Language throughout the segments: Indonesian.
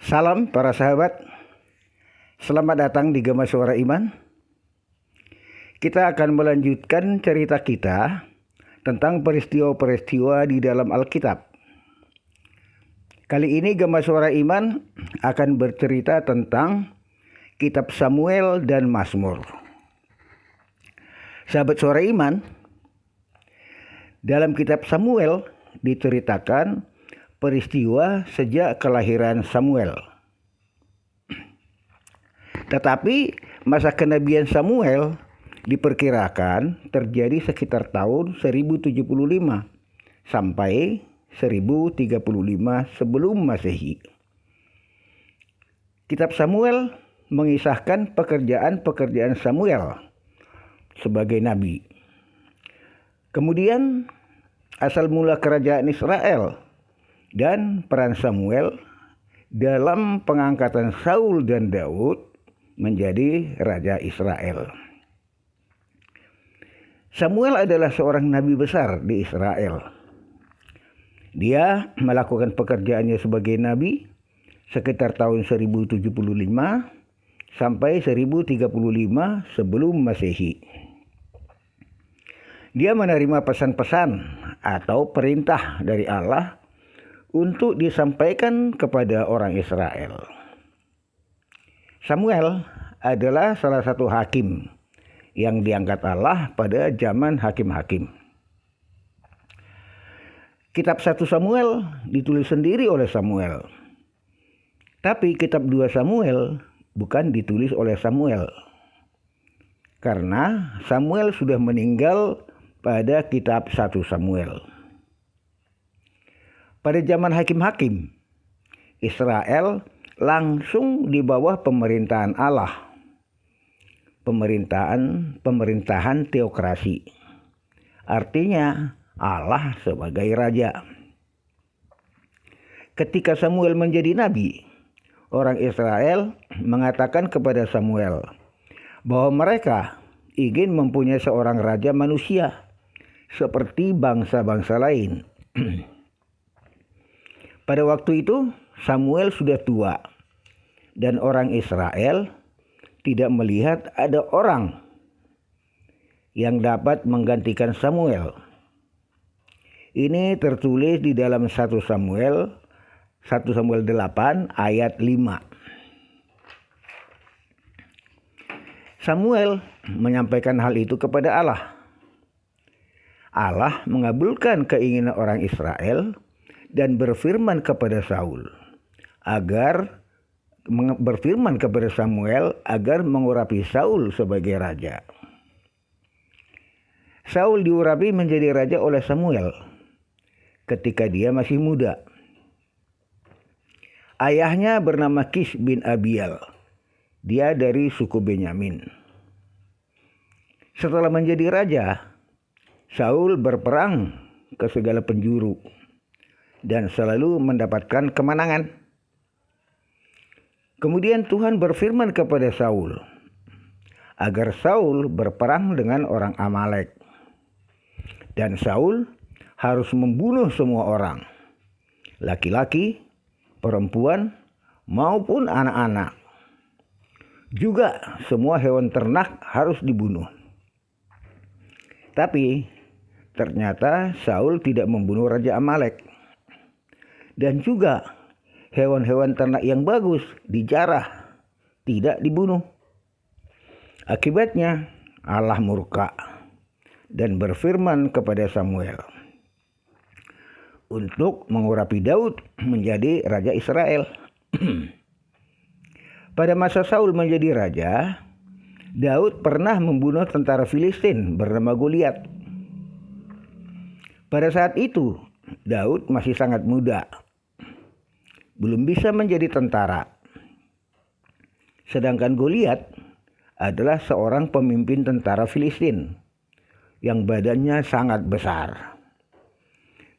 Salam para sahabat, selamat datang di Gema Suara Iman. Kita akan melanjutkan cerita kita tentang peristiwa-peristiwa di dalam Alkitab. Kali ini Gema Suara Iman akan bercerita tentang Kitab Samuel dan Mazmur. Sahabat Suara Iman, dalam Kitab Samuel diceritakan peristiwa sejak kelahiran Samuel. Tetapi masa kenabian Samuel diperkirakan terjadi sekitar tahun 1075 sampai 1035 sebelum Masehi. Kitab Samuel mengisahkan pekerjaan-pekerjaan Samuel sebagai nabi. Kemudian asal mula kerajaan Israel dan peran Samuel dalam pengangkatan Saul dan Daud menjadi raja Israel. Samuel adalah seorang nabi besar di Israel. Dia melakukan pekerjaannya sebagai nabi sekitar tahun 1075 sampai 1035 sebelum Masehi. Dia menerima pesan-pesan atau perintah dari Allah untuk disampaikan kepada orang Israel. Samuel adalah salah satu hakim yang diangkat Allah pada zaman hakim-hakim. Kitab 1 Samuel ditulis sendiri oleh Samuel. Tapi kitab 2 Samuel bukan ditulis oleh Samuel. Karena Samuel sudah meninggal pada kitab 1 Samuel. Pada zaman hakim-hakim, Israel langsung di bawah pemerintahan Allah. Pemerintahan teokrasi. Artinya Allah sebagai raja. Ketika Samuel menjadi nabi, orang Israel mengatakan kepada Samuel bahwa mereka ingin mempunyai seorang raja manusia seperti bangsa-bangsa lain. Pada waktu itu Samuel sudah tua dan orang Israel tidak melihat ada orang yang dapat menggantikan Samuel. Ini tertulis di dalam 1 Samuel 8 ayat 5. Samuel menyampaikan hal itu kepada Allah. Allah mengabulkan keinginan orang Israel dan berfirman kepada Saul Samuel agar mengurapi Saul sebagai raja. Saul diurapi menjadi raja oleh Samuel ketika dia masih muda. Ayahnya bernama Kis bin Abiel. Dia dari suku Benyamin. Setelah menjadi raja, Saul berperang ke segala penjuru dan selalu mendapatkan kemenangan. Kemudian Tuhan berfirman kepada Saul agar Saul berperang dengan orang Amalek. Dan Saul harus membunuh semua orang, laki-laki, perempuan, maupun anak-anak. Juga semua hewan ternak harus dibunuh. Tapi ternyata Saul tidak membunuh Raja Amalek. Dan juga hewan-hewan ternak yang bagus dijarah, tidak dibunuh. Akibatnya Allah murka dan berfirman kepada Samuel untuk mengurapi Daud menjadi raja Israel. Pada masa Saul menjadi raja, Daud pernah membunuh tentara Filistin bernama Goliat. Pada saat itu Daud masih sangat muda, belum bisa menjadi tentara. Sedangkan Goliat adalah seorang pemimpin tentara Filistin yang badannya sangat besar.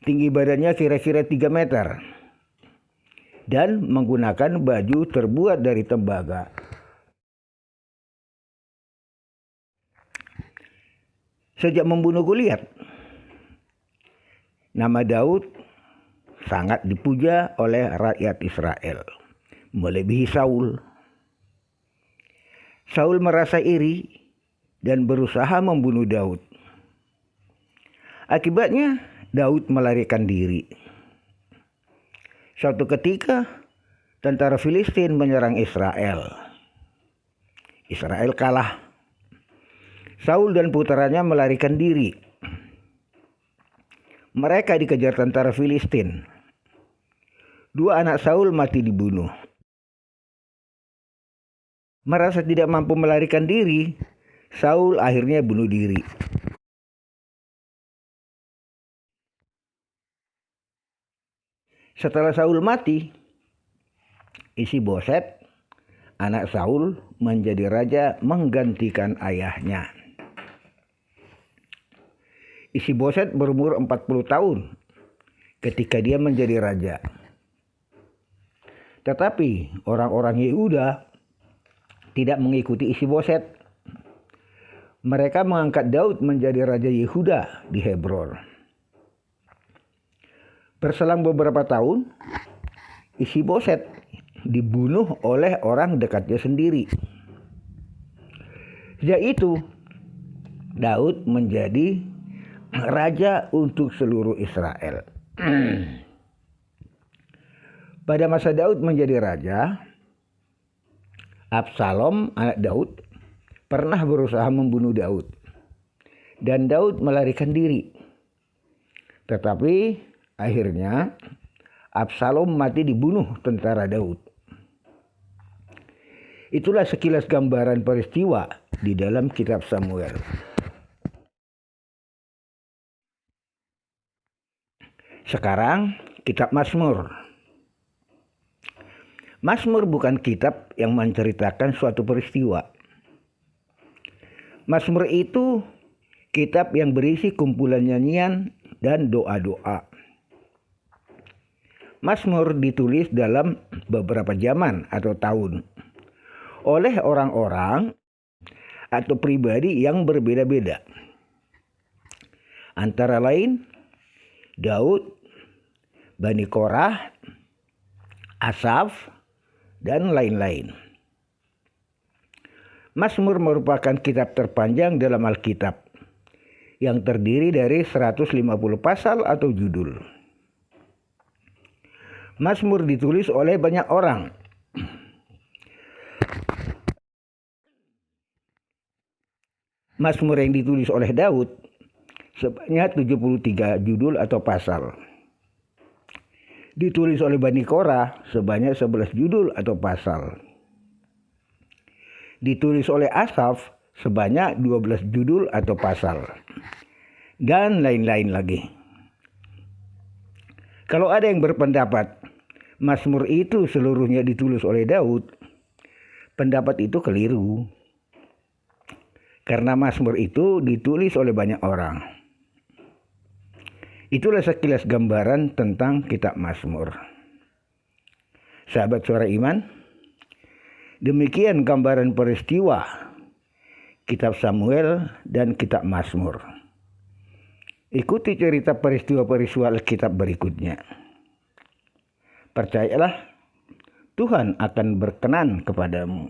Tinggi badannya kira-kira 3 meter dan menggunakan baju terbuat dari tembaga. Sejak membunuh Goliat, nama Daud sangat dipuja oleh rakyat Israel. melebihi Saul. Saul merasa iri dan berusaha membunuh Daud. Akibatnya Daud melarikan diri. Suatu ketika tentara Filistin menyerang Israel. Israel kalah. Saul dan putranya melarikan diri. Mereka dikejar tentara Filistin. 2 anak Saul mati dibunuh. Merasa tidak mampu melarikan diri, Saul akhirnya bunuh diri. Setelah Saul mati, Isi-Boset, anak Saul, menjadi raja menggantikan ayahnya. Isi-Boset berumur 40 tahun ketika dia menjadi raja. Tetapi orang-orang Yehuda tidak mengikuti Isi-Boset. Mereka mengangkat Daud menjadi raja Yehuda di Hebron. Berselang beberapa tahun, Isi-Boset dibunuh oleh orang dekatnya sendiri. Sejak itu, Daud menjadi raja untuk seluruh Israel. Pada masa Daud menjadi raja, Absalom, anak Daud, pernah berusaha membunuh Daud. Dan Daud melarikan diri. Tetapi akhirnya Absalom mati dibunuh tentara Daud. Itulah sekilas gambaran peristiwa di dalam kitab Samuel. Sekarang kitab Mazmur. Mazmur bukan kitab yang menceritakan suatu peristiwa. Mazmur itu kitab yang berisi kumpulan nyanyian dan doa-doa. Mazmur ditulis dalam beberapa zaman atau tahun oleh orang-orang atau pribadi yang berbeda-beda. Antara lain Daud, Bani Korah, Asaf, dan lain-lain. Mazmur merupakan kitab terpanjang dalam Alkitab yang terdiri dari 150 pasal atau judul. Mazmur ditulis oleh banyak orang. Mazmur yang ditulis oleh Daud sebanyak 73 judul atau pasal. Ditulis oleh Bani Korah sebanyak 11 judul atau pasal. Ditulis oleh Asaf sebanyak 12 judul atau pasal. Dan lain-lain lagi. Kalau ada yang berpendapat Mazmur itu seluruhnya ditulis oleh Daud, pendapat itu keliru. Karena Mazmur itu ditulis oleh banyak orang. Itulah sekilas gambaran tentang kitab Mazmur. Sahabat Suara Iman, demikian gambaran peristiwa kitab Samuel dan kitab Mazmur. Ikuti cerita peristiwa-peristiwa Alkitab berikutnya. Percayalah, Tuhan akan berkenan kepadamu.